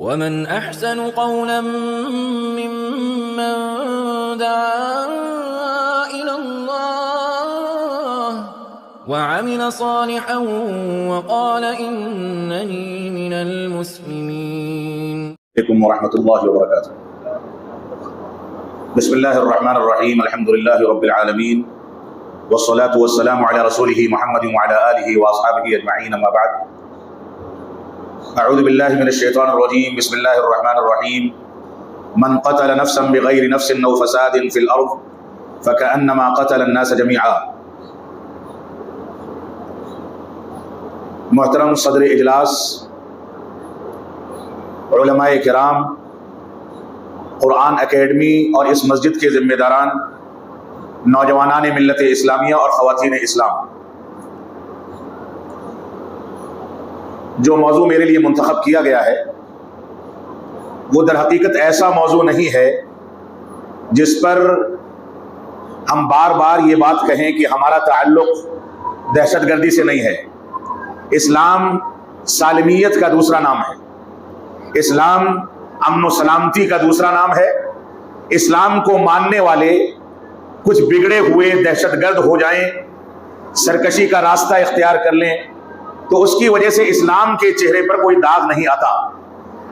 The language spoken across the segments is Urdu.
ومن أحسن قولا ممن دعا إلى الله وعمل صالحا وقال إنني من المسلمين. عليكم ورحمة الله وبركاته. بسم الله الرحمن الرحيم. الحمد لله رب العالمين والصلاة والسلام على رسوله محمد وعلى آله وأصحابه أجمعين. أما بعد، أعوذ بالله من الشيطان الرجيم. بسم الله الرحمن الرحيم. من قتل نفسا بغير نفس أو فساد في الأرض فكأنما قتل الناس جميعا. محترم صدر اجلاس، علماء کرام، قرآن اکیڈمی اور اس مسجد کے ذمہ داران، نوجوانان ملت اسلامیہ اور خواتین اسلام، جو موضوع میرے لیے منتخب کیا گیا ہے وہ در حقیقت ایسا موضوع نہیں ہے جس پر ہم بار بار یہ بات کہیں کہ ہمارا تعلق دہشت گردی سے نہیں ہے. اسلام سالمیت کا دوسرا نام ہے. اسلام امن و سلامتی کا دوسرا نام ہے. اسلام کو ماننے والے کچھ بگڑے ہوئے دہشت گرد ہو جائیں، سرکشی کا راستہ اختیار کر لیں تو اس کی وجہ سے اسلام کے چہرے پر کوئی داغ نہیں آتا.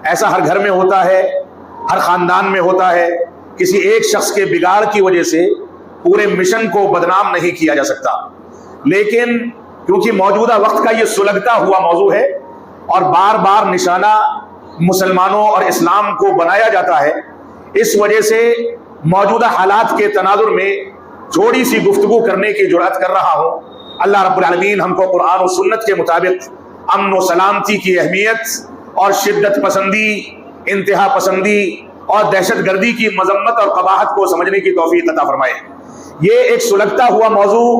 ایسا ہر گھر میں ہوتا ہے، ہر خاندان میں ہوتا ہے. کسی ایک شخص کے بگاڑ کی وجہ سے پورے مشن کو بدنام نہیں کیا جا سکتا. لیکن کیونکہ موجودہ وقت کا یہ سلگتا ہوا موضوع ہے اور بار بار نشانہ مسلمانوں اور اسلام کو بنایا جاتا ہے، اس وجہ سے موجودہ حالات کے تناظر میں تھوڑی سی گفتگو کرنے کی جرأت کر رہا ہوں. اللہ رب العالمین ہم کو قرآن و سنت کے مطابق امن و سلامتی کی اہمیت اور شدت پسندی، انتہا پسندی اور دہشت گردی کی مذمت اور قباحت کو سمجھنے کی توفیق عطا فرمائے. یہ ایک سلگتا ہوا موضوع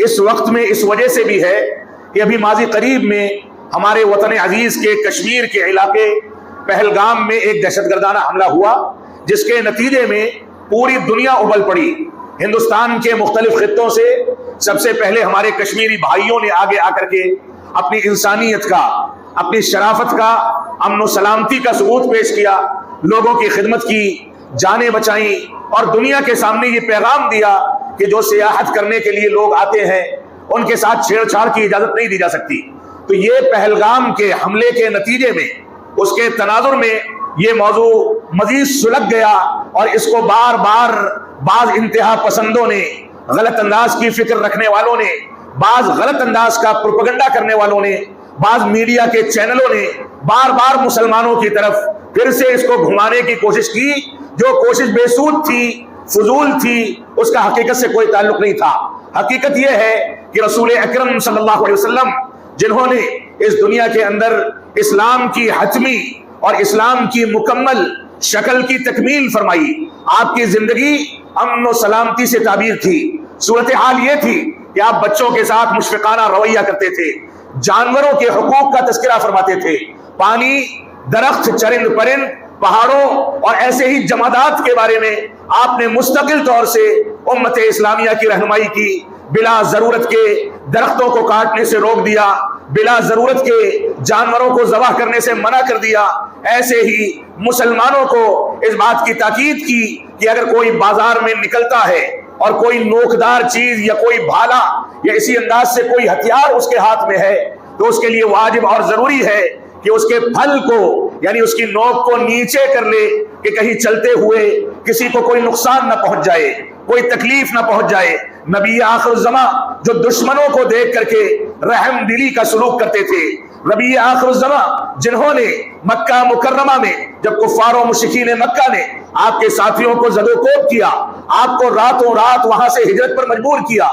اس وقت میں اس وجہ سے بھی ہے کہ ابھی ماضی قریب میں ہمارے وطن عزیز کے کشمیر کے علاقے پہلگام میں ایک دہشت گردانہ حملہ ہوا، جس کے نتیجے میں پوری دنیا ابل پڑی. ہندوستان کے مختلف خطوں سے سب سے پہلے ہمارے کشمیری بھائیوں نے آگے آ کر کے اپنی انسانیت کا، اپنی شرافت کا، امن و سلامتی کا ثبوت پیش کیا، لوگوں کی خدمت کی، جانیں بچائیں اور دنیا کے سامنے یہ پیغام دیا کہ جو سیاحت کرنے کے لیے لوگ آتے ہیں ان کے ساتھ چھیڑ چھاڑ کی اجازت نہیں دی جا سکتی. تو یہ پہلگام کے حملے کے نتیجے میں، اس کے تناظر میں یہ موضوع مزید سلگ گیا اور اس کو بار بار بعض انتہا پسندوں نے، غلط انداز کی فکر رکھنے والوں نے، بعض غلط انداز کا پروپیگنڈا کرنے والوں نے، بعض میڈیا کے چینلوں نے بار بار مسلمانوں کی طرف پھر سے اس کو گھمانے کی کوشش کی. جو کوشش بے سود تھی، فضول تھی، اس کا حقیقت سے کوئی تعلق نہیں تھا. حقیقت یہ ہے کہ رسول اکرم صلی اللہ علیہ وسلم، جنہوں نے اس دنیا کے اندر اسلام کی حتمی اور اسلام کی مکمل شکل کی تکمیل فرمائی، آپ کی زندگی امن و سلامتی سے تعبیر تھی. صورتحال یہ تھی کہ آپ بچوں کے ساتھ مشفقانہ رویہ کرتے تھے، جانوروں کے حقوق کا تذکرہ فرماتے تھے، پانی، درخت، چرند پرند، پہاڑوں اور ایسے ہی جمادات کے بارے میں آپ نے مستقل طور سے امت اسلامیہ کی رہنمائی کی. بلا ضرورت کے درختوں کو کاٹنے سے روک دیا، بلا ضرورت کے جانوروں کو ذبح کرنے سے منع کر دیا. ایسے ہی مسلمانوں کو اس بات کی تاکید کی کہ اگر کوئی بازار میں نکلتا ہے اور کوئی نوکدار چیز یا کوئی بھالا یا اسی انداز سے کوئی ہتھیار اس کے ہاتھ میں ہے تو اس کے لیے واجب اور ضروری ہے کہ اس کے پھل کو، یعنی اس کی نوک کو نیچے کر لے کہ کہیں چلتے ہوئے کسی کو کوئی نقصان نہ پہنچ جائے، کوئی تکلیف نہ پہنچ جائے. نبی آخر الزماں جو دشمنوں کو دیکھ کر کے رحم دلی کا سلوک کرتے تھے، نبی آخر الزماں جنہوں نے مکہ مکرمہ میں جب کفار و مشرکین مکہ نے آپ کے ساتھیوں کو زد و کوب کیا، آپ کو راتوں رات وہاں سے ہجرت پر مجبور کیا،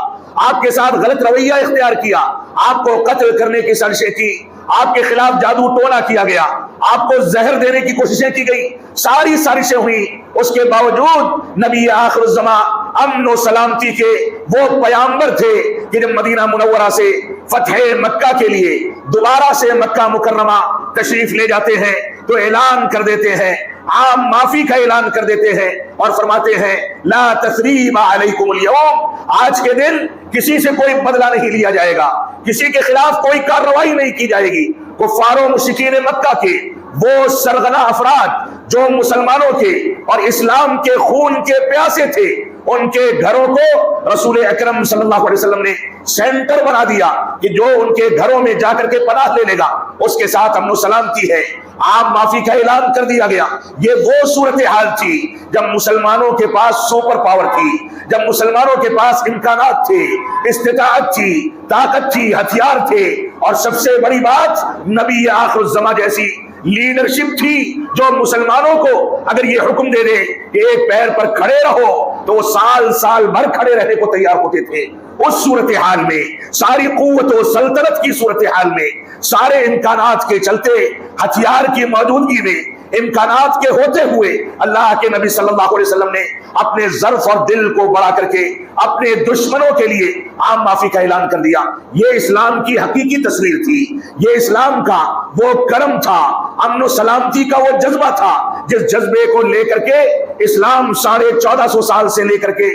آپ کے ساتھ غلط رویہ اختیار کیا، آپ کو قتل کرنے کی سازشیں کی، آپ کے خلاف جادو ٹونا کیا گیا، آپ کو زہر دینے کی کوششیں کی گئی، ساری سازشیں ہوئی. اس کے باوجود نبی آخر الزماں امن و سلامتی کے وہ پیامبر تھے کہ جب مدینہ منورہ سے فتح مکہ کے لیے دوبارہ سے مکہ مکرمہ تشریف لے جاتے ہیں تو اعلان کر دیتے ہیں، عام معافی کا اعلان کر دیتے ہیں اور فرماتے ہیں لا تثریب علیکم اليوم، آج کے دن کسی سے کوئی بدلہ نہیں لیا جائے گا، کسی کے خلاف کوئی کارروائی نہیں کی جائے گی. کفار و مشرکین مکہ کے وہ سرغنہ افراد جو مسلمانوں کے اور اسلام کے خون کے پیاسے تھے، ان کے گھروں کو رسول اکرم صلی اللہ علیہ وسلم نے سینٹر بنا دیا کہ جو ان کے گھروں میں جا کر کے پناہ لے لے گا اس کے ساتھ امن و سلامتی ہے، عام معافی کا اعلان کر دیا گیا۔ یہ وہ صورتحال تھی جب مسلمانوں کے پاس سپر پاور تھی، جب مسلمانوں کے پاس امکانات تھے، استطاعت تھی، طاقت تھی، ہتھیار تھے، اور سب سے بڑی بات نبی آخر الزماں جیسی لیڈرشپ تھی جو مسلمانوں کو اگر یہ حکم دے دے کہ ایک پیر پر کھڑے رہو تو وہ سال سال بھر کھڑے رہنے کو تیار ہوتے تھے۔ اس صورتحال میں، ساری قوت و سلطنت کی صورتحال میں، سارے امکانات کے چلتے، ہتھیار کی موجودگی میں، امکانات کے ہوتے ہوئے اللہ کے نبی صلی اللہ علیہ وسلم نے اپنے ظرف اور دل کو بڑا کر کے اپنے دشمنوں کے لیے عام معافی کا اعلان کر دیا۔ یہ اسلام کی حقیقی تصویر تھی، یہ اسلام کا وہ کرم تھا، امن و سلامتی کا وہ جذبہ تھا جس جذبے کو لے کر کے اسلام 1450 سال سے لے کر کے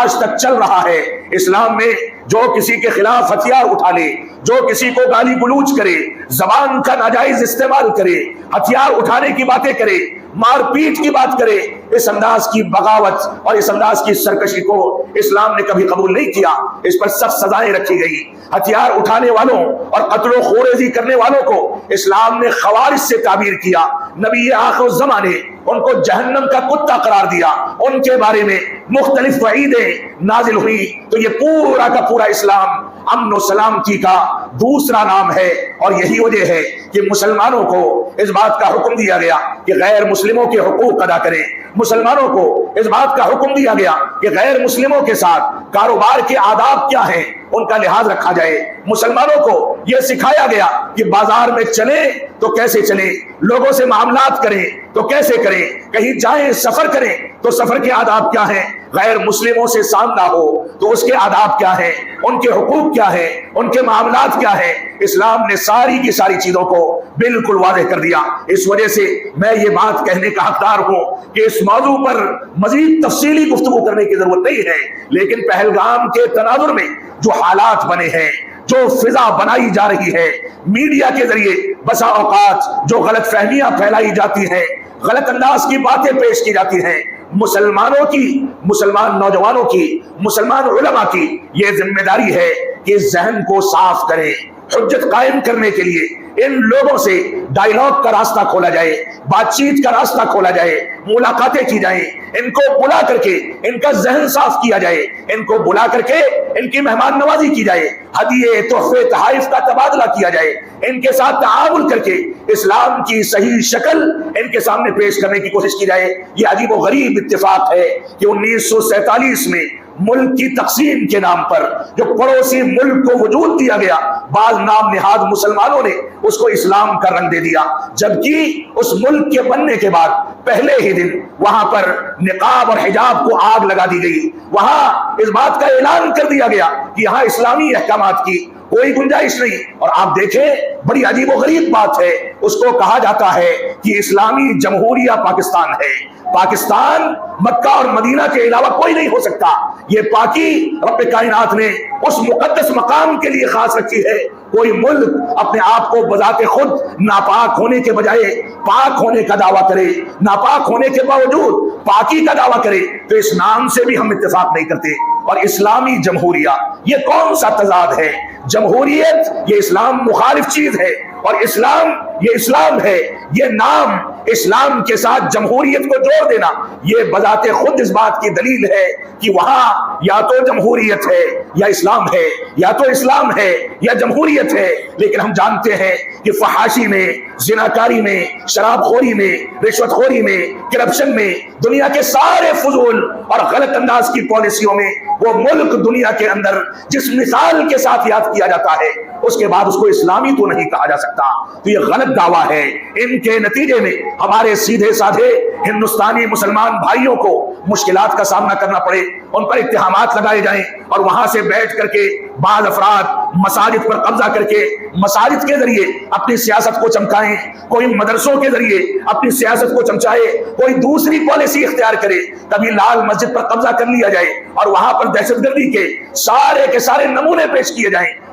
آج تک چل رہا ہے۔ اسلام میں جو کسی کے خلاف ہتھیار اٹھا لے، جو کسی کو گالی گلوچ کرے، زبان کا ناجائز استعمال کرے، ہتھیار اٹھانے کی باتیں کرے، مار پیٹ کی بات کرے، اس انداز کی بغاوت اور اس انداز کی سرکشی کو اسلام نے کبھی قبول نہیں کیا۔ اس پر سخت سزائیں رکھی گئی۔ ہتھیار اٹھانے والوں اور قتل و خوریزی کرنے والوں کو اسلام نے خوارج سے تعبیر کیا۔ نبی آخر الزماں نے ان کو جہنم کا کتا قرار دیا، ان کے بارے میں مختلف وعیدیں نازل ہوئی۔ تو یہ پورا کا پورا اسلام امن و سلامتی کا دوسرا نام ہے، اور یہی وجہ ہے کہ مسلمانوں کو اس بات کا حکم دیا گیا کہ غیر مسلموں کے حقوق ادا کریں، مسلمانوں کو اس بات کا حکم دیا گیا کہ غیر مسلموں کے ساتھ کاروبار کے آداب کیا ہیں ان کا لحاظ رکھا جائے، مسلمانوں کو یہ سکھایا گیا کہ بازار میں چلیں تو کیسے چلیں، لوگوں سے معاملات کریں تو کیسے کریں، کہیں جائیں سفر کریں تو سفر کے آداب کیا ہیں، غیر مسلموں سے سامنا ہو تو اس کے آداب کیا ہیں، ان کے حقوق کیا ہیں، ان کے معاملات کیا ہیں۔ اسلام نے ساری کی ساری چیزوں کو بالکل واضح کر دیا۔ اس وجہ سے میں یہ بات کہنے کا حقدار ہوں کہ اس موضوع پر مزید تفصیلی گفتگو کرنے کی ضرورت نہیں ہے، لیکن پہلگام کے تناظر میں جو حالات بنے ہیں، جو فضا بنائی جا رہی ہے میڈیا کے ذریعے، بسا اوقات جو غلط فہمیاں پھیلائی جاتی ہیں، غلط انداز کی باتیں پیش کی جاتی ہیں، مسلمانوں کی، مسلمان نوجوانوں کی، مسلمان علماء کی یہ ذمہ داری ہے کہ ذہن کو صاف کریں، حجت قائم کرنے کے لیے ان لوگوں سے ڈائیلاگ کا راستہ کھولا جائے، بات چیت کا راستہ کھولا جائے، ملاقاتیں کی جائیں، ان کو بلا کر کے ان کا ذہن صاف کیا جائے، ان کو بلا کر کے ان کی مہمان نوازی کی جائے، ہدیے، تحفے، تحائف کا تبادلہ کیا جائے، ان کے ساتھ تعامل کر کے اسلام کی صحیح شکل ان کے سامنے پیش کرنے کی کوشش کی جائے۔ یہ عجیب و غریب اتفاق ہے کہ 1947 میں ملک کی تقسیم کے نام پر جو پڑوسی ملک کو وجود دیا گیا، بعض نام نہاد مسلمانوں نے اس کو اسلام کا رنگ دے دیا، جبکہ اس ملک کے بننے کے بعد پہلے ہی دن وہاں پر نقاب اور حجاب کو آگ لگا دی گئی، وہاں اس بات کا اعلان کر دیا گیا کہ یہاں اسلامی احکامات کی کوئی گنجائش نہیں۔ اور آپ دیکھیں بڑی عجیب و غریب بات ہے، اس کو کہا جاتا ہے کہ اسلامی جمہوریہ پاکستان ہے، پاکستان مکہ اور مدینہ کے علاوہ کوئی نہیں ہو سکتا۔ یہ پاکی رب کائنات نے اس مقدس مقام کے لیے خاص رکھی ہے۔ کوئی ملک اپنے آپ کو بذات خود ناپاک ہونے کے بجائے پاک ہونے کا دعویٰ کرے، ناپاک ہونے کے باوجود پاکی کا دعویٰ کرے تو اس نام سے بھی ہم اتفاق نہیں کرتے۔ اور اسلامی جمہوریہ یہ کون سا تضاد ہے؟ جمہوریت یہ اسلام مخالف چیز ہے، اور اسلام یہ اسلام ہے۔ یہ نام اسلام کے ساتھ جمہوریت کو جوڑ دینا یہ بذات خود اس بات کی دلیل ہے کہ وہاں یا تو جمہوریت ہے یا اسلام ہے، یا تو اسلام ہے یا جمہوریت ہے۔ لیکن ہم جانتے ہیں کہ فحاشی میں، زناکاری میں، شراب خوری میں، رشوت خوری میں، کرپشن میں، دنیا کے سارے فضول اور غلط انداز کی پالیسیوں میں وہ ملک دنیا کے اندر جس مثال کے ساتھ یاد کیا جاتا ہے اس کے بعد اس کو اسلامی تو نہیں کہا جا سکتا۔ تو یہ غلط دعویٰ ہے۔ ان کے نتیجے میں ہمارے سیدھے سادھے ہندوستانی مسلمان بھائیوں کو مشکلات کا سامنا کرنا پڑے، ان پر اتہامات لگائے جائیں، اور وہاں سے بیٹھ کر کے بعض افراد مساجد پر قبضہ کر کے مساجد کے ذریعے اپنی سیاست کو چمکائیں، کوئی مدرسوں کے ذریعے اپنی سیاست کو چمچائے، کوئی دوسری پالیسی اختیار کرے، کبھی لال مسجد پر قبضہ کر لیا جائے اور وہاں پر دہشت گردی کے سارے نمونے پیش کیے جائیں،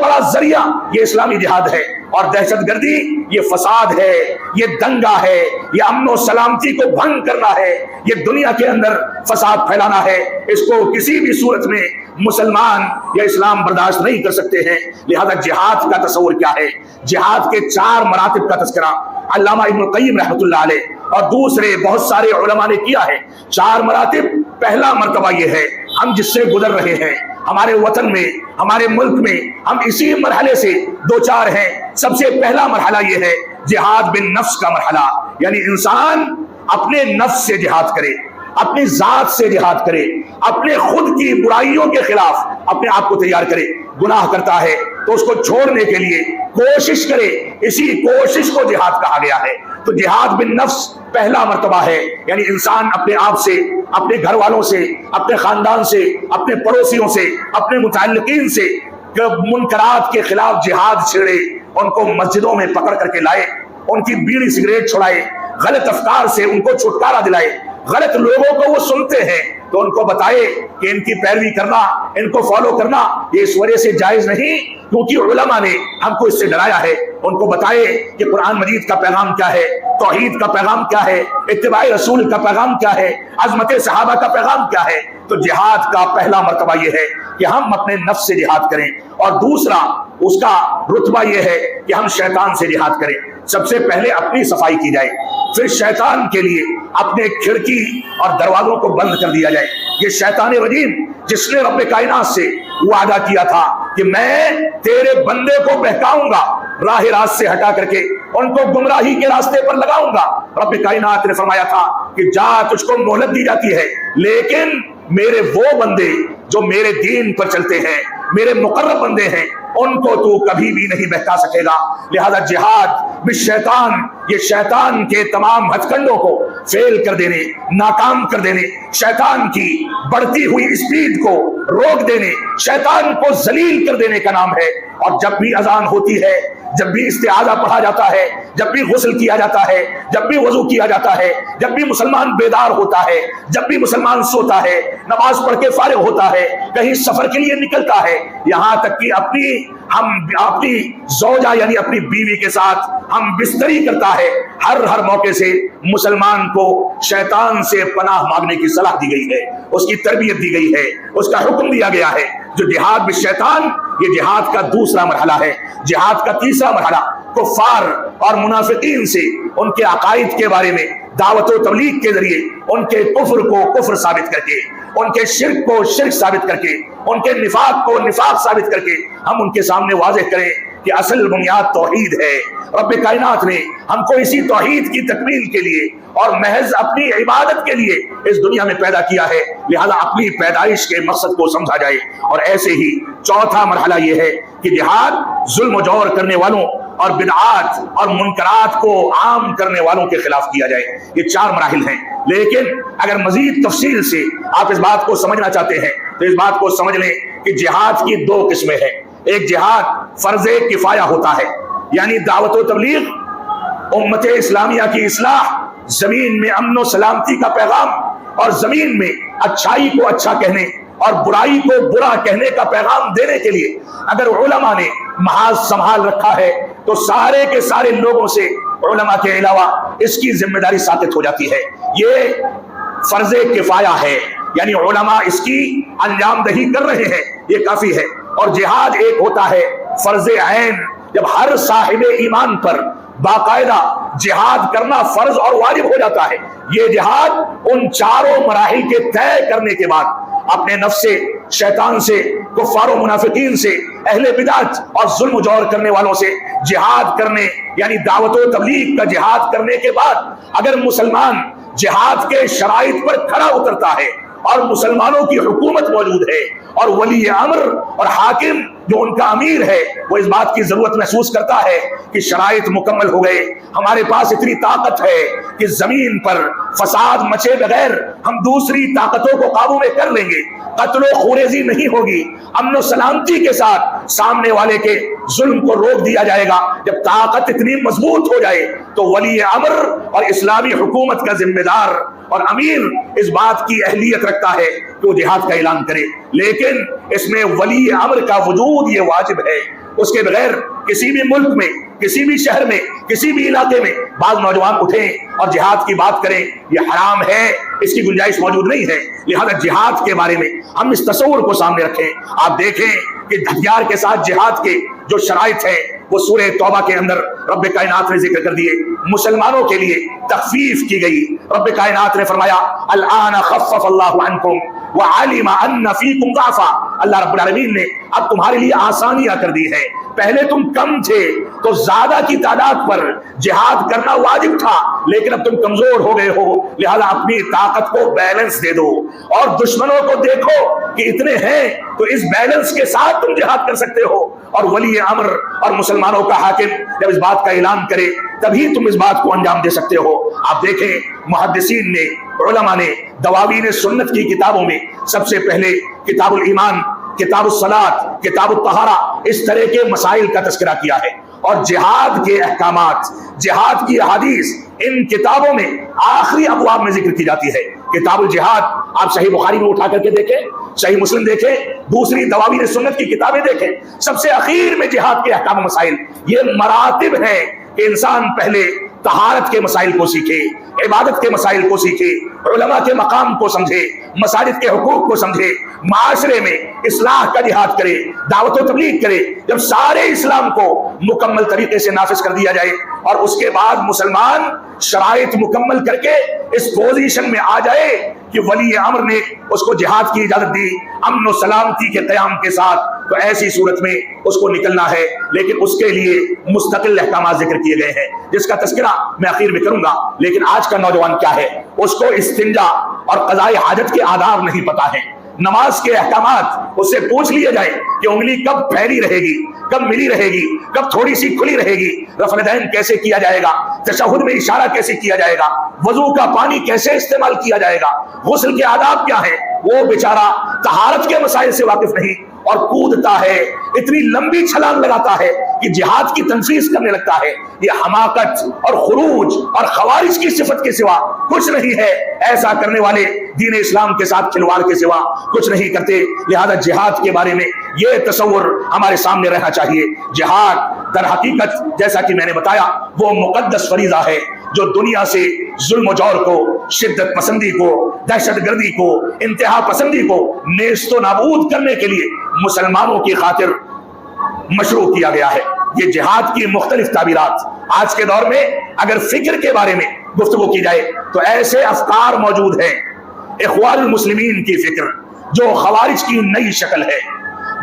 بڑا ذریعہ یہ اسلامی جہاد ہے، اور دہشت گردی یہ فساد ہے، یہ دنگا ہے، یہ امن و سلامتی کو بھنگ کرنا ہے، یہ دنیا کے اندر فساد پھیلانا ہے۔ اس کو کسی بھی صورت میں مسلمان یا اسلام برداشت نہیں کر سکتے ہیں۔ لہذا جہاد کا تصور کیا ہے؟ جہاد کے 4 مراتب کا تذکرہ علامہ ابن القیم رحمۃ اللہ علیہ اور دوسرے بہت سارے علماء نے کیا ہے۔ 4 مراتب۔ پہلا مرتبہ یہ ہے، ہم جس سے گزر رہے ہیں ہمارے وطن میں، ہمارے ملک میں، ہم اسی مرحلے سے 2-4 ہیں۔ سب سے پہلا مرحلہ یہ ہے جہاد بن نفس کا مرحلہ، یعنی انسان اپنے نفس سے جہاد کرے، اپنی ذات سے جہاد کرے، اپنے خود کی برائیوں کے خلاف اپنے آپ کو تیار کرے۔ گناہ کرتا ہے تو اس کو چھوڑنے کے لیے کوشش کرے، اسی کوشش کو جہاد کہا گیا ہے۔ تو جہاد بن نفس پہلا مرتبہ ہے، یعنی انسان اپنے آپ سے، اپنے گھر والوں سے، اپنے خاندان سے، اپنے پڑوسیوں سے، اپنے متعلقین سے منکرات کے خلاف جہاد چھیڑے، ان کو مسجدوں میں پکڑ کر کے لائے، ان کی بیڑی سگریٹ چھڑائے، غلط افکار سے ان کو چھٹکارا دلائے۔ غلط لوگوں کو وہ سنتے ہیں تو ان کو بتائے کہ ان کی پیروی کرنا، ان کو فالو کرنا یہ اس وجہ سے جائز نہیں کیونکہ علماء نے ہم کو اس سے ڈرایا ہے۔ ان کو بتائے کہ قرآن مجید کا پیغام کیا ہے، توحید کا پیغام کیا ہے، اتباع رسول کا پیغام کیا ہے، عظمت صحابہ کا پیغام کیا ہے۔ تو جہاد کا پہلا مرتبہ یہ ہے کہ ہم اپنے نفس سے جہاد کریں، اور دوسرا اس کا رتبہ یہ ہے کہ ہم شیطان سے جہاد کریں۔ سب سے پہلے اپنی صفائی کی جائے، پھر شیطان کے لیے اپنے کھڑکی اور دروازوں کو بند کر دیا جائے۔ یہ شیطان رجیم جس نے رب کائنات سے وعدہ کیا تھا کہ میں تیرے بندے کو بہکاؤں گا، راہ راست سے ہٹا کر کے ان کو گمراہی کے راستے پر لگاؤں گا۔ رب کائنات نے فرمایا تھا کہ جا، تجھ کو مہلت دی جاتی ہے، لیکن میرے وہ بندے جو میرے دین پر چلتے ہیں، میرے مقرب بندے ہیں، ان کو تو کبھی بھی نہیں بہکا سکے گا۔ لہذا جہاد بالشیطان، یہ شیطان کے تمام ہتھ کنڈوں کو فیل کر دینے، ناکام کر دینے، شیطان کی بڑھتی ہوئی اسپیڈ کو روک دینے، شیطان کو ذلیل کر دینے کا نام ہے۔ اور جب بھی اذان ہوتی ہے، جب بھی استعاذہ پڑھا جاتا ہے، جب بھی غسل کیا جاتا ہے، جب بھی وضو کیا جاتا ہے، جب بھی مسلمان بیدار ہوتا ہے، جب بھی مسلمان سوتا ہے، نماز پڑھ کے فارغ ہوتا ہے، کہیں سفر کے لیے نکلتا ہے، یہاں تک کہ اپنی زوجہ یعنی اپنی بیوی کے ساتھ ہم بستری کرتا ہے، ہر موقع سے مسلمان کو شیطان سے پناہ مانگنے کی صلاح دی گئی ہے، اس کی تربیت دی گئی ہے، اس کا حکم دیا گیا ہے۔ جو جہاد بالشیطان، یہ جہاد کا دوسرا مرحلہ ہے۔ جہاد کا تیسرا مرحلہ کفار اور منافقین سے ان کے عقائد کے بارے میں دعوت و تبلیغ کے ذریعے ان کے کفر کو کفر ثابت کر کے، ان کے شرک کو شرک ثابت کر کے، ان کے نفاق کو نفاق ثابت کر کے ہم ان کے سامنے واضح کریں کہ اصل بنیاد توحید ہے۔ رب کائنات نے ہم کو اسی توحید کی تکمیل کے لیے اور محض اپنی عبادت کے لیے اس دنیا میں پیدا کیا ہے، لہذا اپنی پیدائش کے مقصد کو سمجھا جائے۔ اور ایسے ہی چوتھا مرحلہ یہ ہے کہ جہاد ظلم و جور کرنے والوں اور بدعات اور منکرات کو عام کرنے والوں کے خلاف کیا جائے۔ یہ 4 مراحل ہیں، لیکن اگر مزید تفصیل سے آپ اس بات کو سمجھنا چاہتے ہیں تو اس بات کو سمجھ لیں کہ جہاد کی 2 قسمیں ہیں۔ ایک جہاد فرض کفایہ ہوتا ہے، یعنی دعوت و تبلیغ، امت اسلامیہ کی اصلاح، زمین میں امن و سلامتی کا پیغام، اور زمین میں اچھائی کو اچھا کہنے اور برائی کو برا کہنے کا پیغام دینے کے لیے اگر علماء نے محاذ سنبھال رکھا ہے تو سارے کے سارے لوگوں سے علماء کے علاوہ اس کی ذمہ داری ثابت ہو جاتی ہے۔ یہ فرض کفایہ ہے، یعنی علماء اس کی انجام دہی کر رہے ہیں، یہ کافی ہے۔ اور جہاد ایک ہوتا ہے فرض عین، جب ہر صاحب ایمان پر باقاعدہ جہاد کرنا فرض اور واجب ہو جاتا ہے۔ یہ جہاد ان 4 مراحل کے طے کرنے کے بعد اپنے نفس سے، شیطان سے، کفار و منافقین سے، اہل بدعت اور ظلم و جور کرنے والوں سے جہاد کرنے، یعنی دعوت و تبلیغ کا جہاد کرنے کے بعد اگر مسلمان جہاد کے شرائط پر کھڑا اترتا ہے اور مسلمانوں کی حکومت موجود ہے اور ولی امر اور حاکم جو ان کا امیر ہے وہ اس بات کی ضرورت محسوس کرتا ہے کہ شرائط مکمل ہو گئے، ہمارے پاس اتنی طاقت ہے کہ زمین پر فساد مچے بغیر ہم دوسری طاقتوں کو قابو میں کر لیں گے، قتل و خوریزی نہیں ہوگی، امن و سلامتی کے ساتھ سامنے والے کے ظلم کو روک دیا جائے گا۔ جب طاقت اتنی مضبوط ہو جائے تو ولی امر اور اسلامی حکومت کا ذمہ دار اور امیر اس بات کی اہلیت رکھتا ہے کہ وہ جہاد کا اعلان کرے، لیکن اس میں ولی امر کا وجود یہ واجب ہے۔ اس کے بغیر کسی بھی ملک میں، کسی بھی شہر میں، کسی بھی علاقے میں بعض نوجوان اٹھیں اور جہاد کی بات کریں، یہ حرام ہے، اس کی گنجائش موجود نہیں ہے۔ لہذا جہاد کے بارے میں ہم اس تصور کو سامنے رکھیں۔ آپ دیکھیں کہ ہتھیار کے ساتھ جہاد کے جو شرائط ہیں وہ سورہ توبہ کے اندر رب کائنات نے ذکر کر دیے، مسلمانوں کے لیے تخفیف کی گئی۔ رب کائنات نے فرمایا الآن خفف اللہ عنکم وعلم ان فیکم ضعفا، اللہ رب العالمین نے اب تمہارے لیے آسانیاں کر دی ہے۔ پہلے تم کم تھے تو زیادہ کی تعداد پر جہاد کرنا واجب تھا، لیکن اب تم کمزور ہو گئے ہو، لہذا اپنی طاقت کو بیلنس دے دو اور دشمنوں کو دیکھو کہ اتنے ہیں تو اس بیلنس کے ساتھ تم جہاد کر سکتے ہو۔ اور ولی امر اور مسلمانوں کا حاکم جب اس بات کا اعلان کرے تبھی تم اس بات کو انجام دے سکتے ہو۔ آپ دیکھیں محدثین نے، علماء نے دواوین سنت کی کتابوں میں سب سے پہلے کتاب الایمان، کتاب الصلاۃ، کتاب الطہارہ، اس طرح کے مسائل کا تذکرہ کیا ہے، اور جہاد کے احکامات، جہاد کی احادیث ان کتابوں میں آخری ابواب میں ذکر کی جاتی ہے۔ کتاب الجہاد آپ صحیح بخاری میں اٹھا کر کے دیکھیں، صحیح مسلم دیکھیں، دوسری دواوین سنت کی کتابیں دیکھیں، سب سے اخیر میں جہاد کے احکام و مسائل۔ یہ مراتب ہے کہ انسان پہلے طہارت کے مسائل کو سیکھے، عبادت کے مسائل کو سیکھے، علماء کے مقام کو سمجھے، مساجد کے حقوق کو سمجھے، معاشرے میں اصلاح کا جہاد کرے، دعوت و تبلیغ کرے۔ جب سارے اسلام کو مکمل طریقے سے نافذ کر دیا جائے اور اس کے بعد مسلمان شرائط مکمل کر کے اس پوزیشن میں آ جائے کہ ولی امر نے اس کو جہاد کی اجازت دی امن و سلامتی کے قیام کے ساتھ، تو ایسی صورت میں اس کو نکلنا ہے، لیکن اس کے لیے مستقل احکامات ذکر کیے گئے ہیں جس کا تذکرہ میں اخیر میں کروں گا۔ لیکن آج کا نوجوان کیا ہے، اس کو استنجا اور قضاء حاجت کے آداب نہیں پتا ہے۔ نماز کے احکامات اس سے پوچھ لیے جائے کہ انگلی کب پھیلی رہے گی، کب ملی رہے گی، کب تھوڑی سی کھلی رہے گی، رفع الیدین کیسے کیا جائے گا، تشہد میں اشارہ کیسے کیا جائے گا، وضو کا پانی کیسے استعمال کیا جائے گا، غسل کے آداب کیا ہے، وہ بیچارہ طہارت کے مسائل سے واقف نہیں اور کودتا ہے، اتنی لمبی چھلانگ لگاتا ہے کہ جہاد کی تنفیذ کرنے لگتا ہے۔ یہ حماقت اور خروج اور خوارج کی صفت کے سوا کچھ نہیں ہے۔ ایسا کرنے والے دین اسلام کے ساتھ کھلواڑ کے سوا کچھ نہیں کرتے۔ لہذا جہاد کے بارے میں یہ تصور ہمارے سامنے رہنا چاہیے۔ جہاد در حقیقت جیسا کہ میں نے بتایا وہ مقدس فریضہ ہے جو دنیا سے ظلم و جور کو، شدت پسندی کو، دہشت گردی کو، انتہا پسندی کو نیست و نابود کرنے کے لیے مسلمانوں کی خاطر مشروع کیا گیا ہے۔ یہ جہاد کی مختلف تعبیرات آج کے دور میں اگر فکر کے بارے میں گفتگو کی جائے تو ایسے افکار موجود ہیں۔ اخوان المسلمین کی فکر جو خوارج کی نئی شکل ہے،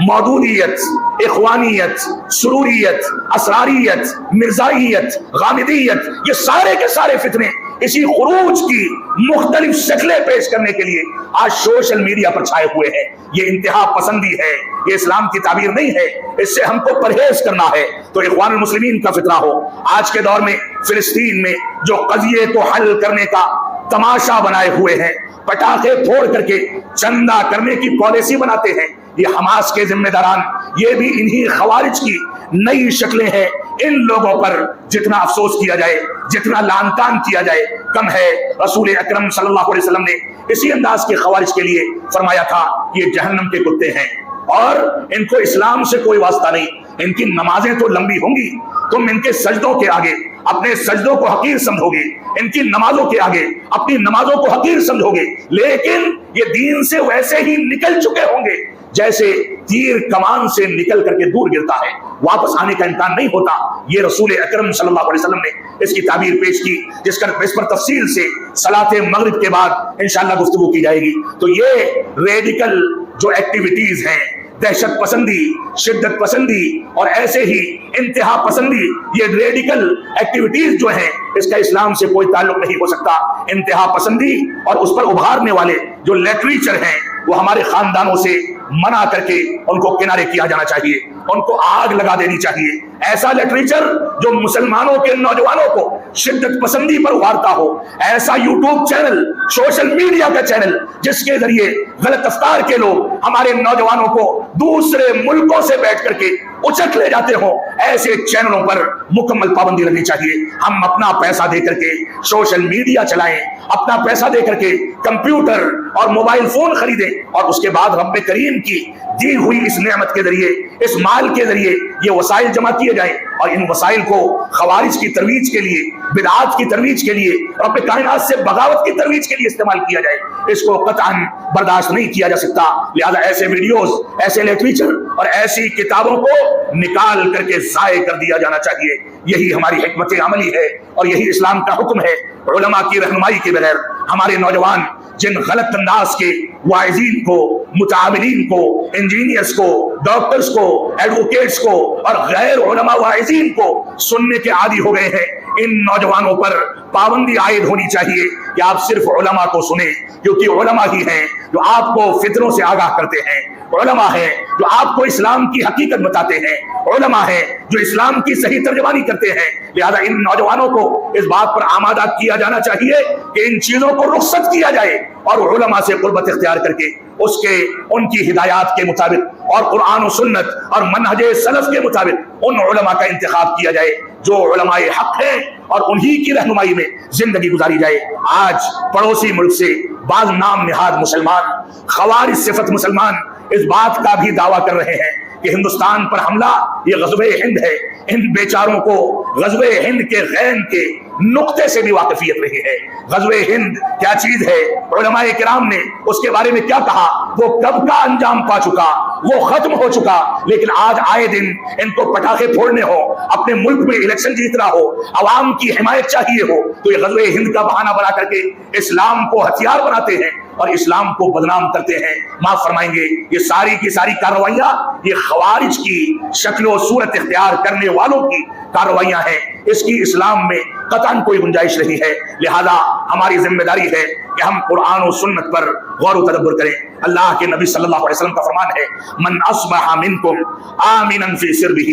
مودودیت، اخوانیت، سروریت، اسراریت، مرزائیت، غامدیت، یہ سارے کے سارے فتنے اسی خروج کی مختلف شکلیں پیش کرنے کے لیے آج سوشل میڈیا پر چھائے ہوئے ہیں۔ یہ انتہا پسندی ہے، یہ اسلام کی تعبیر نہیں ہے، اس سے ہم کو پرہیز کرنا ہے۔ تو اخوان المسلمین کا فطرہ ہو، آج کے دور میں فلسطین میں جو قضیے کو حل کرنے کا تماشا بنائے ہوئے ہیں، پٹاخے پھوڑ کر کے چندہ کرنے کی پالیسی بناتے ہیں، یہ حماس کے ذمہ داران، یہ بھی انہی خوارج کی نئی شکلیں ہیں۔ ان لوگوں پر جتنا افسوس کیا جائے، جتنا لعن طعن کیا جائے کم ہے۔ رسول اکرم صلی اللہ علیہ وسلم نے اسی انداز کے خوارج کے لیے فرمایا تھا یہ جہنم کے کتے ہیں اور ان کو اسلام سے کوئی واسطہ نہیں۔ ان کی نمازیں تو لمبی ہوں گی، تم ان کے سجدوں کے آگے اپنے سجدوں کو حقیر سمجھو گے، ان کی نمازوں کے آگے اپنی نمازوں کو حقیر سمجھو گے، لیکن یہ دین سے ویسے ہی نکل چکے ہوں گے جیسے تیر کمان سے نکل کر کے دور گرتا ہے، واپس آنے کا امکان نہیں ہوتا۔ یہ رسول اکرم صلی اللہ علیہ وسلم نے اس کی تعبیر پیش کی، جس پر تفصیل سے صلاۃ مغرب کے بعد انشاءاللہ گفتگو کی جائے گی۔ تو یہ ریڈیکل جو ایکٹیویٹیز ہیں، دہشت پسندی، شدت پسندی اور ایسے ہی انتہا پسندی، یہ ریڈیکل ایکٹیویٹیز جو ہیں اس کا اسلام سے کوئی تعلق نہیں ہو سکتا۔ انتہا پسندی اور اس پر ابھارنے والے جو لٹریچر ہیں وہ ہمارے خاندانوں سے منع کر کے ان کو کنارے کیا جانا چاہیے، ان کو آگ لگا دینی چاہیے۔ ایسا لٹریچر جو مسلمانوں کے نوجوانوں کو شدت پسندی پر ابھارتا ہو، ایسا یوٹیوب چینل، سوشل میڈیا کا چینل جس کے ذریعے غلط افکار کے لوگ ہمارے نوجوانوں کو دوسرے ملکوں سے بیٹھ کر کے اچک لے جاتے ہوں، ایسے چینلوں پر مکمل پابندی لگنی چاہیے۔ ہم اپنا پیسہ دے کر کے سوشل میڈیا چلائیں، اپنا پیسہ دے کر کے کمپیوٹر اور موبائل فون خریدیں، اور اس کے بعد رب کریم کی دی ہوئی اس نعمت کے ذریعے، اس مال کے ذریعے یہ وسائل جمع کیے جائیں، اور ان وسائل کو خوارج کی ترویج کے لیے، بدعات کی ترویج کے لیے، رب کائنات سے بغاوت کی ترویج کے لیے استعمال کیا جائے، اس کو قطعاً برداشت نہیں کیا جا سکتا۔ لہذا ایسے ویڈیوز، ایسے لٹریچر اور ایسی کتابوں کو نکال کر کے ضائع کر دیا جانا چاہیے۔ یہی ہماری حکمت عملی ہے اور یہی اسلام کا حکم ہے۔ علماء کی رہنمائی کے بغیر ہمارے نوجوان جن غلط انداز کے واعظین کو، متعاملین کو، انجینئرز کو، ڈاکٹرز کو، ایڈوکیٹس کو اور غیر علماء واعظین کو سننے کے عادی ہو گئے ہیں، ان نوجوانوں پر پابندی عائد ہونی چاہیے کہ آپ صرف علماء کو سنیں، کیونکہ علماء ہی ہیں جو آپ کو فتنوں سے آگاہ کرتے ہیں، علماء ہیں جو آپ کو اسلام کی حقیقت بتاتے ہیں، علماء ہیں جو اسلام کی صحیح ترجمانی کرتے ہیں۔ لہذا ان نوجوانوں کو اس بات پر آمادہ کیا جانا چاہیے کہ ان چیزوں کو رخصت کیا جائے اور علماء سے قربت اختیار کر کے ان کی ہدایات کے مطابق اور قرآن و سنت اور منہج سلف کے مطابق ان علماء کا انتخاب کیا جائے جو علماء حق ہیں، اور انہی کی رہنمائی میں زندگی گزاری جائے۔ آج پڑوسی ملک سے بعض نام نہاد مسلمان، خوارج صفت مسلمان، اس بات کا بھی دعویٰ کر رہے ہیں کہ ہندوستان پر حملہ یہ غزوہ ہند ہے۔ ان بیچاروں کو غزوہ ہند کے غین کے نقطے سے بھی واقفیت نہیں ہے۔ غزوہ ہند کیا چیز ہے، علماء کرام نے اس کے بارے میں کیا کہا، وہ کب کا انجام پا چکا، وہ ختم ہو چکا، لیکن آج آئے دن ان کو پٹاخے پھوڑنے ہو، اپنے ملک میں الیکشن جیتنا ہو، عوام کی حمایت چاہیے ہو، تو یہ غزوہ ہند کا بہانہ بنا کر کے اسلام کو ہتھیار بناتے ہیں اور اسلام کو بدنام کرتے ہیں۔ معاف فرمائیں گے، یہ ساری کی ساری کارروائیاں یہ خوارج کی شکل و صورت اختیار کرنے والوں کی کارروائیاں ہیں، اس کی اسلام میں قطعاً کوئی گنجائش نہیں ہے۔ لہذا ہماری ذمہ داری ہے کہ ہم قرآن و سنت پر غور و تدبر کریں۔ اللہ کے نبی صلی اللہ علیہ وسلم کا فرمان ہے، من اصبح منکم آمنا فی سربہ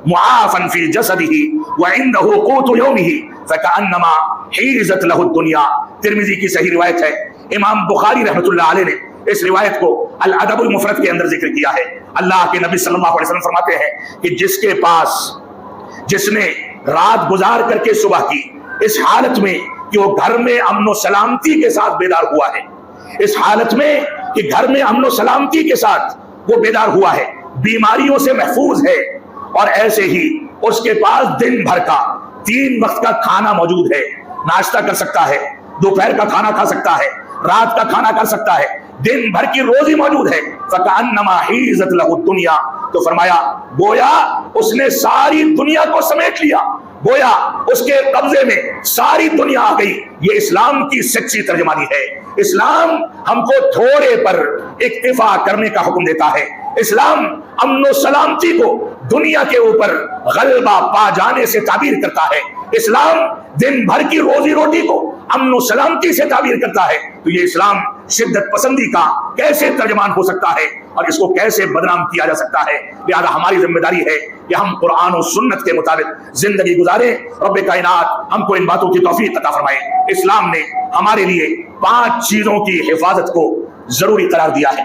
معافا فی جسدہ وعندہ قوت یومہ فکأنما حیزت لہ الدنیا۔ ترمذی کی صحیح روایت ہے۔ امام بخاری رحمۃ اللہ علیہ نے اس روایت کو الادب المفرد کے اندر ذکر کیا ہے۔ اللہ کے نبی صلی اللہ علیہ وسلم فرماتے ہیں کہ جس نے رات گزار کر کے صبح کی، اس حالت میں کہ وہ گھر میں امن و سلامتی کے ساتھ بیدار ہوا ہے، اس حالت میں کہ گھر میں امن و سلامتی کے ساتھ وہ بیدار ہوا ہے، بیماریوں سے محفوظ ہے، اور ایسے ہی اس کے پاس دن بھر کا 3 وقت کا کھانا موجود ہے، ناشتہ کر سکتا ہے، دوپہر کا کھانا کھا سکتا ہے، رات کا کھانا کر سکتا ہے، دن بھر کی روزی موجود ہے، فَكَأَنَّمَا حِيزَتْ لَهُ الدُّنْيَا، تو فرمایا گویا اس نے ساری دنیا کو سمیٹ لیا، گویا اس کے قبضے میں ساری دنیا آ گئی۔ یہ اسلام کی سچی ترجمانی ہے۔ اسلام ہم کو تھوڑے پر اکتفا کرنے کا حکم دیتا ہے۔ اسلام امن و سلامتی کو دنیا کے اوپر غلبہ پا جانے سے تعبیر کرتا ہے۔ اسلام دن بھر کی روزی روٹی کو امن و سلامتی سے تعبیر کرتا ہے۔ تو یہ اسلام شدت پسندی کا کیسے ترجمان ہو سکتا ہے اور اس کو کیسے بدنام کیا جا سکتا ہے؟ لہذا ہماری ذمہ داری ہے کہ ہم قرآن و سنت کے مطابق زندگی گزاریں۔ رب کائنات ہم کو ان باتوں کی توفیق عطا فرمائے۔ اسلام نے ہمارے لیے 5 چیزوں کی حفاظت کو ضروری قرار دیا ہے،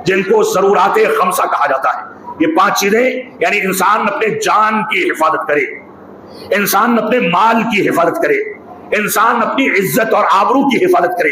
جن کو ضرورات خمسہ کہا جاتا ہے۔ یہ 5 چیزیں یعنی انسان اپنے جان کی حفاظت کرے، انسان اپنے مال کی حفاظت کرے، انسان اپنی عزت اور آبرو کی حفاظت کرے،